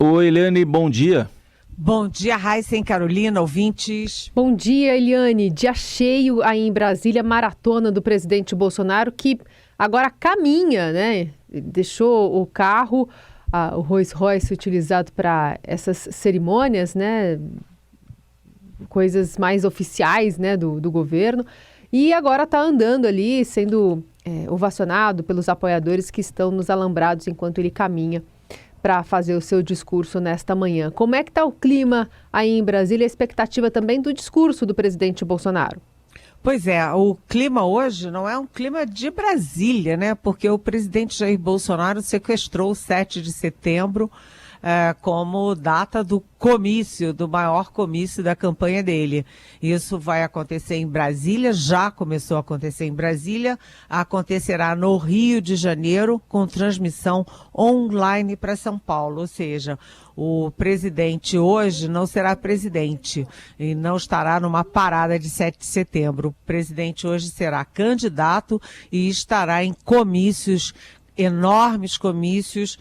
Oi, Eliane, bom dia. Bom dia, Raíssa e Carolina, ouvintes. Bom dia, Eliane. Dia cheio aí em Brasília, maratona do presidente Bolsonaro, que agora caminha, né? Deixou o carro, o Rolls Royce utilizado para essas cerimônias, né? Coisas mais oficiais, né, do governo. E agora está andando ali, sendo ovacionado pelos apoiadores que estão nos alambrados enquanto ele caminha para fazer o seu discurso nesta manhã. Como é que está o clima aí em Brasília, a expectativa também do discurso do presidente Bolsonaro? Pois é, o clima hoje não é um clima de Brasília, né? Porque o presidente Jair Bolsonaro sequestrou o 7 de setembro como data do comício, do maior comício da campanha dele. Isso vai acontecer em Brasília, já começou a acontecer em Brasília, acontecerá no Rio de Janeiro, com transmissão online para São Paulo, ou seja, o presidente hoje não será presidente e não estará numa parada de 7 de setembro. O presidente hoje será candidato e estará em comícios, enormes comícios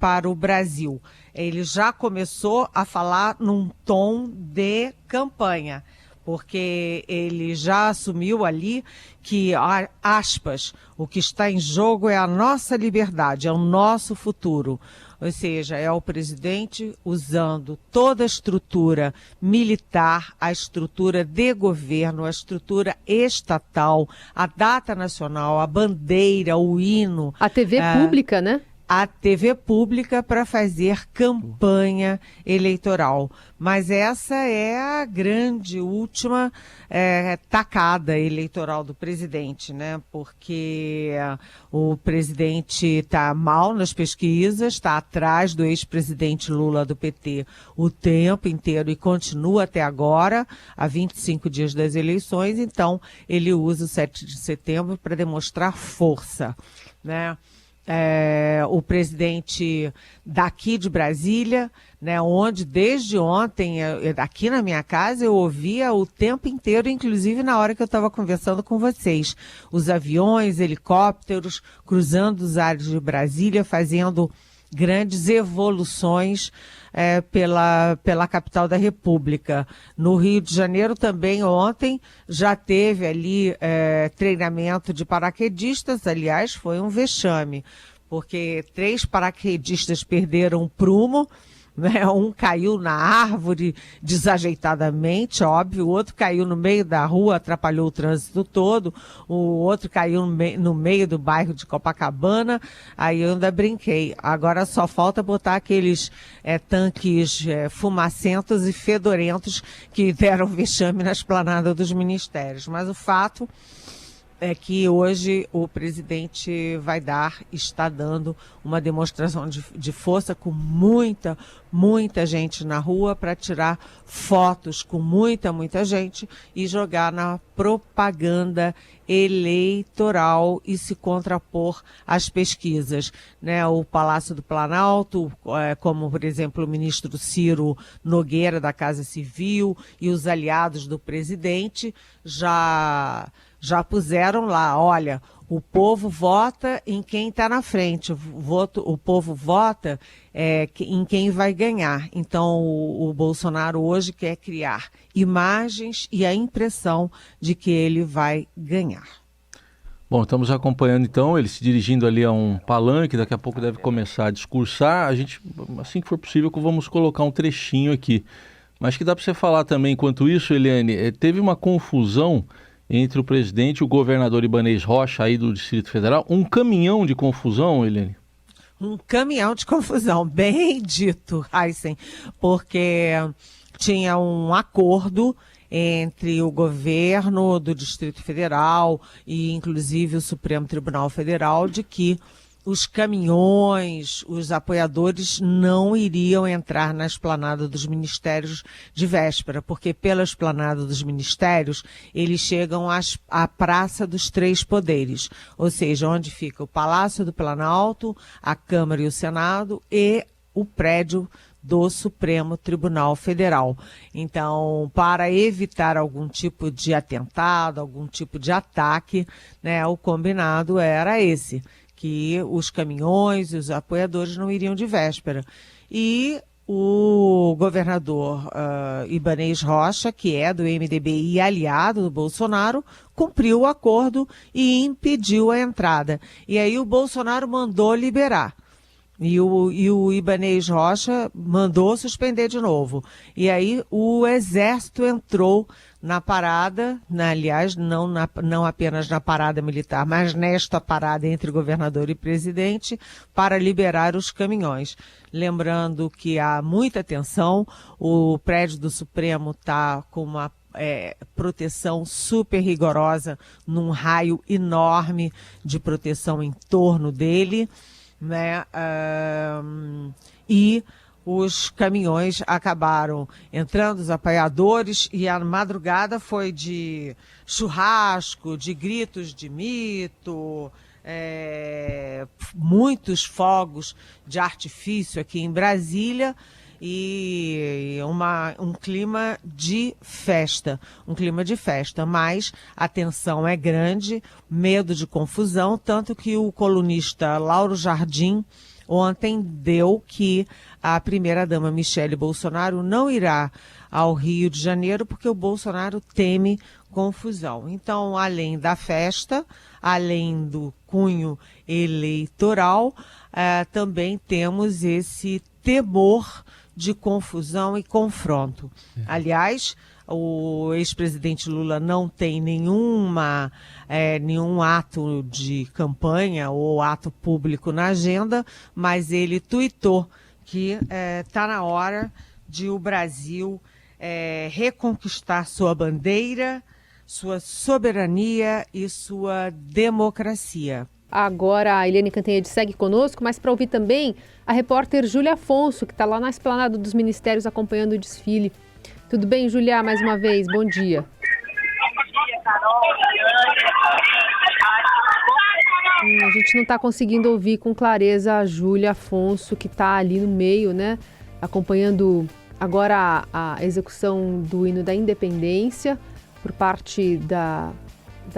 para o Brasil. Ele já começou a falar num tom de campanha, porque ele já assumiu ali que, aspas, o que está em jogo é a nossa liberdade, é o nosso futuro. Ou seja, é o presidente usando toda a estrutura militar, a estrutura de governo, a estrutura estatal, a data nacional, a bandeira, o hino. A TV pública, né? A TV pública para fazer campanha eleitoral. Mas essa é a grande última tacada eleitoral do presidente, né? Porque o presidente está mal nas pesquisas, está atrás do ex-presidente Lula do PT o tempo inteiro e continua até agora, há 25 dias das eleições, então ele usa o 7 de setembro para demonstrar força, né? O presidente daqui de Brasília, né, onde desde ontem, aqui na minha casa, eu ouvia o tempo inteiro, inclusive na hora que eu estava conversando com vocês, os aviões, helicópteros cruzando os ares de Brasília, fazendo grandes evoluções pela capital da República. No Rio de Janeiro também ontem já teve ali treinamento de paraquedistas, aliás, foi um vexame, porque 3 paraquedistas perderam o prumo, né? Um caiu na árvore desajeitadamente, óbvio, o outro caiu no meio da rua, atrapalhou o trânsito todo, o outro caiu no meio do bairro de Copacabana, aí eu ainda brinquei. Agora só falta botar aqueles tanques fumacentos e fedorentos que deram vexame na esplanada dos ministérios, mas o fato é que hoje o presidente está dando uma demonstração de força com muita gente na rua para tirar fotos com muita gente e jogar na propaganda eleitoral e se contrapor às pesquisas, né? O Palácio do Planalto, como por exemplo o ministro Ciro Nogueira da Casa Civil e os aliados do presidente já puseram lá, olha, o povo vota em quem está na frente, o povo vota em quem vai ganhar. Então, o Bolsonaro hoje quer criar imagens e a impressão de que ele vai ganhar. Bom, estamos acompanhando então, ele se dirigindo ali a um palanque, daqui a pouco deve começar a discursar. A gente, assim que for possível, vamos colocar um trechinho aqui. Mas que dá para você falar também, enquanto isso, Eliane, teve uma confusão entre o presidente e o governador Ibanez Rocha, aí do Distrito Federal. Um caminhão de confusão, Eliane? Um caminhão de confusão, bem dito, Heisen, porque tinha um acordo entre o governo do Distrito Federal e, inclusive, o Supremo Tribunal Federal de que os caminhões, os apoiadores não iriam entrar na esplanada dos ministérios de véspera, porque pela esplanada dos ministérios eles chegam à Praça dos Três Poderes, ou seja, onde fica o Palácio do Planalto, a Câmara e o Senado e o prédio do Supremo Tribunal Federal. Então, para evitar algum tipo de atentado, algum tipo de ataque, né, o combinado era esse, que os caminhões e os apoiadores não iriam de véspera. e o governador Ibanez Rocha, que é do MDB e aliado do Bolsonaro, cumpriu o acordo e impediu a entrada. E aí o Bolsonaro mandou liberar. E o Ibanez Rocha mandou suspender de novo. E aí o Exército entrou na parada, aliás, não apenas na parada militar, mas nesta parada entre governador e presidente, para liberar os caminhões. Lembrando que há muita tensão, o prédio do Supremo está com uma proteção super rigorosa, num raio enorme de proteção em torno dele, né? E os caminhões acabaram entrando, os apoiadores, e a madrugada foi de churrasco, de gritos de mito, muitos fogos de artifício aqui em Brasília, e um clima de festa, mas a tensão é grande, medo de confusão, tanto que o colunista Lauro Jardim ontem deu que a primeira-dama Michele Bolsonaro não irá ao Rio de Janeiro porque o Bolsonaro teme confusão. Então, além da festa, além do cunho eleitoral, também temos esse temor de confusão e confronto. Aliás, o ex-presidente Lula não tem nenhum ato de campanha ou ato público na agenda, mas ele tuitou que está na hora de o Brasil reconquistar sua bandeira, sua soberania e sua democracia. Agora a Eliane Cantanhede segue conosco, mas para ouvir também a repórter Júlia Afonso, que está lá na esplanada dos ministérios acompanhando o desfile. Tudo bem, Júlia? Mais uma vez, bom dia. Bom dia, Carol. A gente não está conseguindo ouvir com clareza a Júlia Afonso, que está ali no meio, né? Acompanhando agora a execução do hino da independência por parte da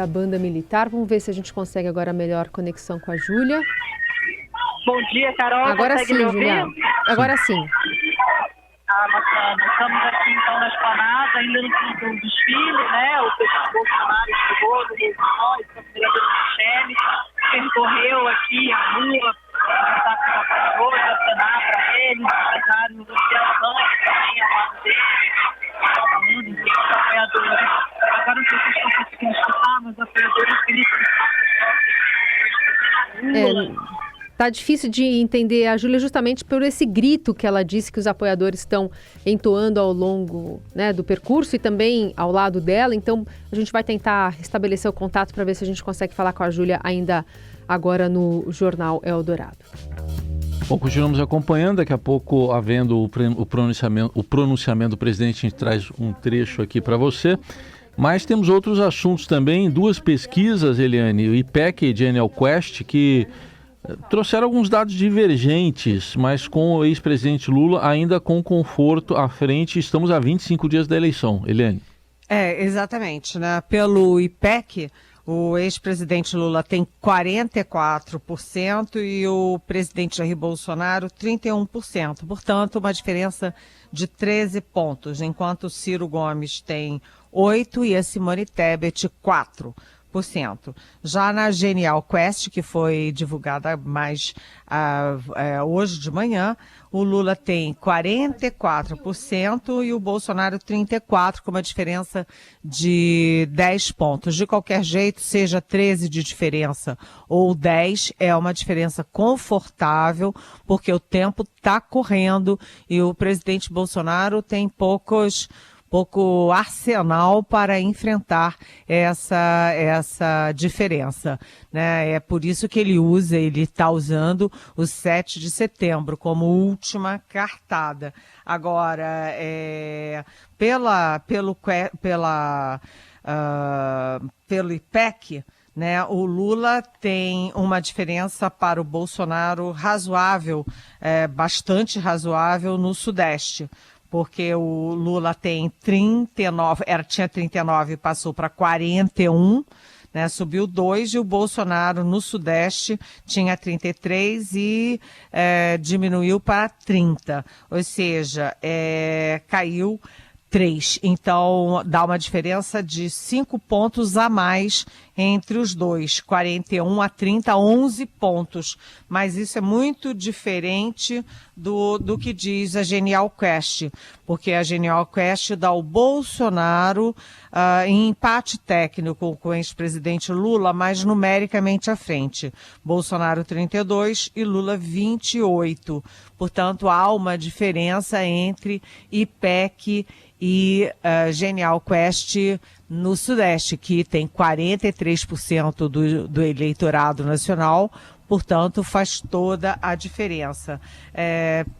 banda militar. Vamos ver se a gente consegue agora a melhor conexão com a Júlia. Bom dia, Carol. Agora consegue sim, me ouvir? Júlia. Agora sim. Bacana. Estamos aqui, então, na esplanada, ainda no desfile, né? O presidente Bolsonaro chegou no Rio de Janeiro, a vereadora Michele, percorreu aqui a rua, conversar com os apoiadores, acenar para eles, empresários, o Luciano também ao lado dele, os apoiadores. Agora não sei se vocês estão conseguindo escutar, mas os apoiadores gritam. Tá difícil de entender a Júlia justamente por esse grito que ela disse que os apoiadores estão entoando ao longo, né, do percurso e também ao lado dela. Então, a gente vai tentar estabelecer o contato para ver se a gente consegue falar com a Júlia ainda agora no Jornal Eldorado. Bom, continuamos acompanhando. Daqui a pouco, havendo o pronunciamento do presidente, a gente traz um trecho aqui para você. Mas temos outros assuntos também. Duas pesquisas, Eliane, o IPEC e Genial Quest, que trouxeram alguns dados divergentes, mas com o ex-presidente Lula ainda com conforto à frente. Estamos a 25 dias da eleição. Eliane. Exatamente, né? Pelo IPEC, o ex-presidente Lula tem 44% e o presidente Jair Bolsonaro 31%. Portanto, uma diferença de 13 pontos, enquanto o Ciro Gomes tem 8% e a Simone Tebet 4%. Já na Genial Quest, que foi divulgada mais hoje de manhã, o Lula tem 44% e o Bolsonaro 34%, com uma diferença de 10 pontos. De qualquer jeito, seja 13 de diferença ou 10, é uma diferença confortável, porque o tempo está correndo e o presidente Bolsonaro tem pouco arsenal para enfrentar essa diferença, né? É por isso que ele está usando o 7 de setembro como última cartada. Agora, pelo IPEC, né, o Lula tem uma diferença para o Bolsonaro razoável, bastante razoável no Sudeste, porque o Lula tem 39, tinha 39 e passou para 41, né? Subiu 2 e o Bolsonaro no Sudeste tinha 33 e diminuiu para 30, ou seja, caiu 3. Então, dá uma diferença de 5 pontos a mais entre os dois, 41 a 30, 11 pontos. Mas isso é muito diferente do que diz a Genial Quest, porque a Genial Quest dá ao Bolsonaro em empate técnico com o ex-presidente Lula, mas numericamente à frente. Bolsonaro 32 e Lula 28. Portanto, há uma diferença entre IPEC e Genial Quest no Sudeste, que tem 43% do eleitorado nacional, portanto, faz toda a diferença.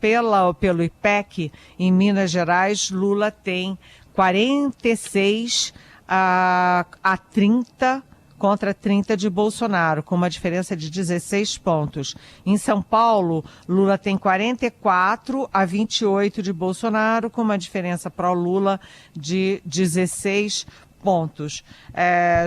Pelo IPEC, em Minas Gerais, Lula tem 46 a 30 contra 30 de Bolsonaro, com uma diferença de 16 pontos. Em São Paulo, Lula tem 44 a 28 de Bolsonaro, com uma diferença para o Lula de 16 pontos.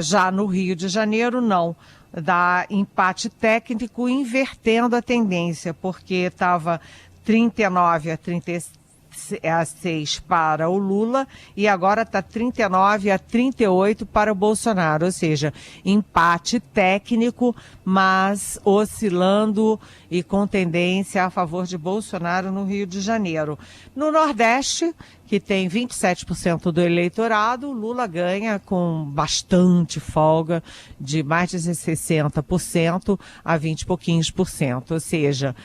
Já no Rio de Janeiro, não. Dá empate técnico invertendo a tendência, porque estava 39 a 36 para o Lula e agora está 39 a 38 para o Bolsonaro, ou seja, empate técnico, mas oscilando e com tendência a favor de Bolsonaro no Rio de Janeiro. No Nordeste, que tem 27% do eleitorado, Lula ganha com bastante folga, de mais de 60% a 20 e pouquinhos por cento. Ou seja,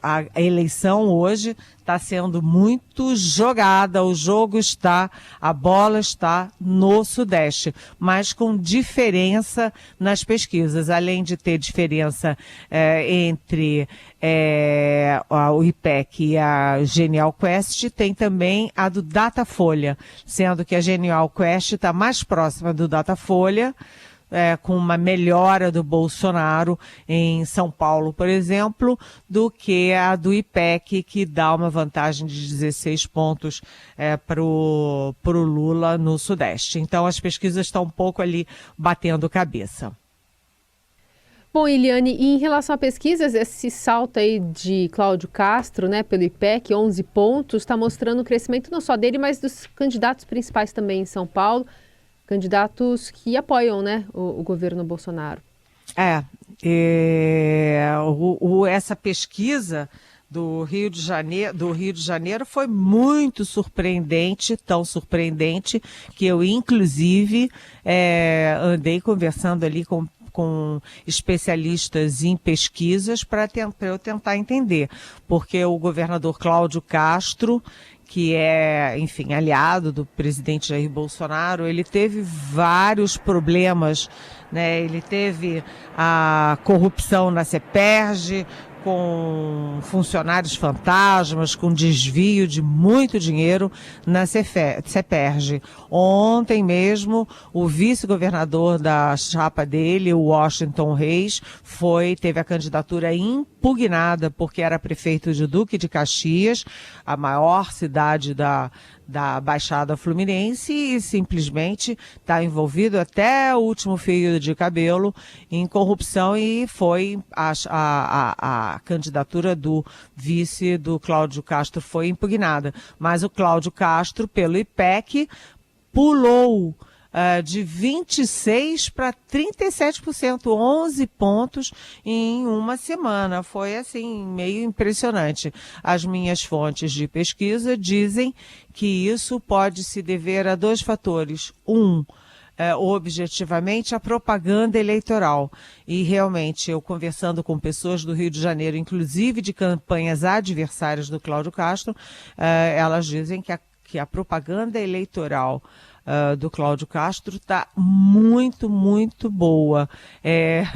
a eleição hoje está sendo muito jogada, a bola está no Sudeste, mas com diferença nas pesquisas. Além de ter diferença entre o IPEC e a Genial Quest, tem também a do Datafolha, sendo que a Genial Quest está mais próxima do Datafolha, com uma melhora do Bolsonaro em São Paulo, por exemplo, do que a do IPEC, que dá uma vantagem de 16 pontos para o Lula no Sudeste. Então, as pesquisas estão um pouco ali batendo cabeça. Bom, Eliane, e em relação a pesquisas, esse salto aí de Cláudio Castro, né, pelo IPEC, 11 pontos, está mostrando o crescimento não só dele, mas dos candidatos principais também em São Paulo, candidatos que apoiam, né, o governo Bolsonaro. Essa pesquisa do Rio de Janeiro foi muito surpreendente, tão surpreendente que eu, inclusive, andei conversando ali com especialistas em pesquisas para eu tentar entender, porque o governador Cláudio Castro, que é, enfim, aliado do presidente Jair Bolsonaro, ele teve vários problemas, né? Ele teve a corrupção na CEPERJ, com funcionários fantasmas, com desvio de muito dinheiro na CEPERJ. Ontem mesmo, o vice-governador da chapa dele, o Washington Reis, teve a candidatura impugnada porque era prefeito de Duque de Caxias, a maior cidade da Baixada Fluminense, e simplesmente está envolvido até o último fio de cabelo em corrupção, e foi a candidatura do vice do Cláudio Castro foi impugnada. Mas o Cláudio Castro, pelo IPEC, pulou de 26% para 37%, 11 pontos em uma semana. Foi assim, meio impressionante. As minhas fontes de pesquisa dizem que isso pode se dever a 2 fatores. Objetivamente, a propaganda eleitoral. E realmente, eu conversando com pessoas do Rio de Janeiro, inclusive de campanhas adversárias do Cláudio Castro, elas dizem que a propaganda eleitoral do Cláudio Castro está muito, muito boa.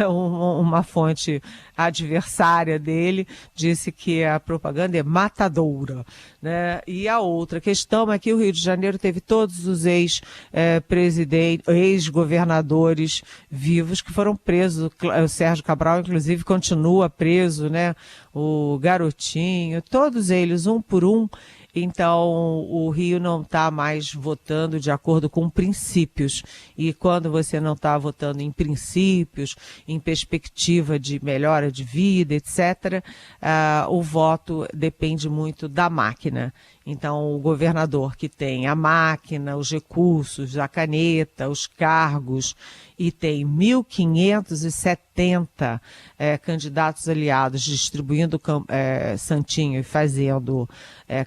Uma fonte adversária dele disse que a propaganda é matadora, né? E a outra questão é que o Rio de Janeiro teve todos os ex-governadores vivos que foram presos. O Sérgio Cabral, inclusive, continua preso, né? O Garotinho, todos eles, um por um, Então, o Rio não está mais votando de acordo com princípios. E quando você não está votando em princípios, em perspectiva de melhora de vida, etc., o voto depende muito da máquina. Então, o governador que tem a máquina, os recursos, a caneta, os cargos, e tem 1.570 candidatos aliados distribuindo santinho e fazendo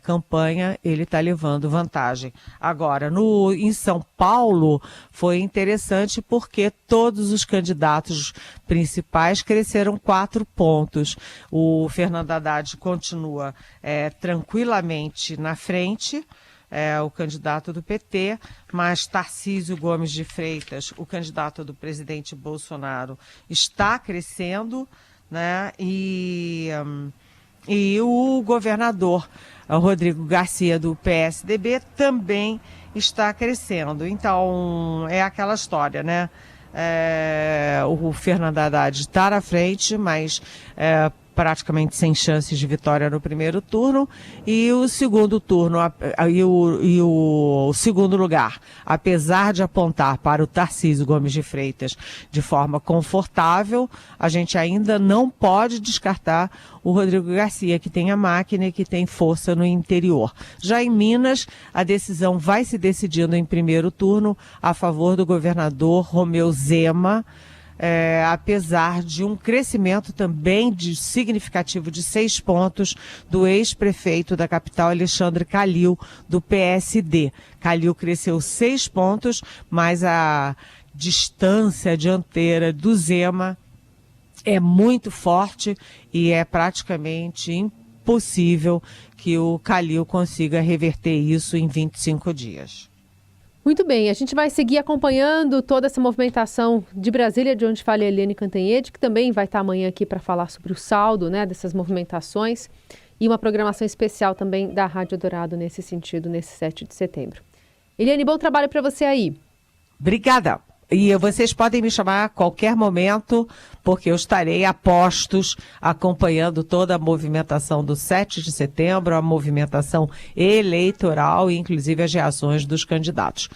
campanha, ele está levando vantagem. Agora, em São Paulo, foi interessante porque todos os candidatos principais cresceram 4 pontos. O Fernando Haddad continua tranquilamente na frente, o candidato do PT, mas Tarcísio Gomes de Freitas, o candidato do presidente Bolsonaro, está crescendo, né? E o governador Rodrigo Garcia, do PSDB, também está crescendo. Então, é aquela história, né? O Fernando Haddad está na frente, mas praticamente sem chances de vitória no primeiro turno, e o segundo turno, o segundo lugar, apesar de apontar para o Tarcísio Gomes de Freitas de forma confortável, a gente ainda não pode descartar o Rodrigo Garcia, que tem a máquina e que tem força no interior. Já em Minas, a decisão vai se decidindo em primeiro turno a favor do governador Romeu Zema, apesar de um crescimento também significativo de 6 pontos do ex-prefeito da capital, Alexandre Calil, do PSD. Calil cresceu 6 pontos, mas a distância dianteira do Zema é muito forte e é praticamente impossível que o Calil consiga reverter isso em 25 dias. Muito bem, a gente vai seguir acompanhando toda essa movimentação de Brasília, de onde fala a Eliane Cantanhede, que também vai estar amanhã aqui para falar sobre o saldo, né, dessas movimentações, e uma programação especial também da Rádio Dourado nesse sentido, nesse 7 de setembro. Eliane, bom trabalho para você aí. Obrigada. E vocês podem me chamar a qualquer momento, porque eu estarei a postos acompanhando toda a movimentação do 7 de setembro, a movimentação eleitoral e inclusive as reações dos candidatos.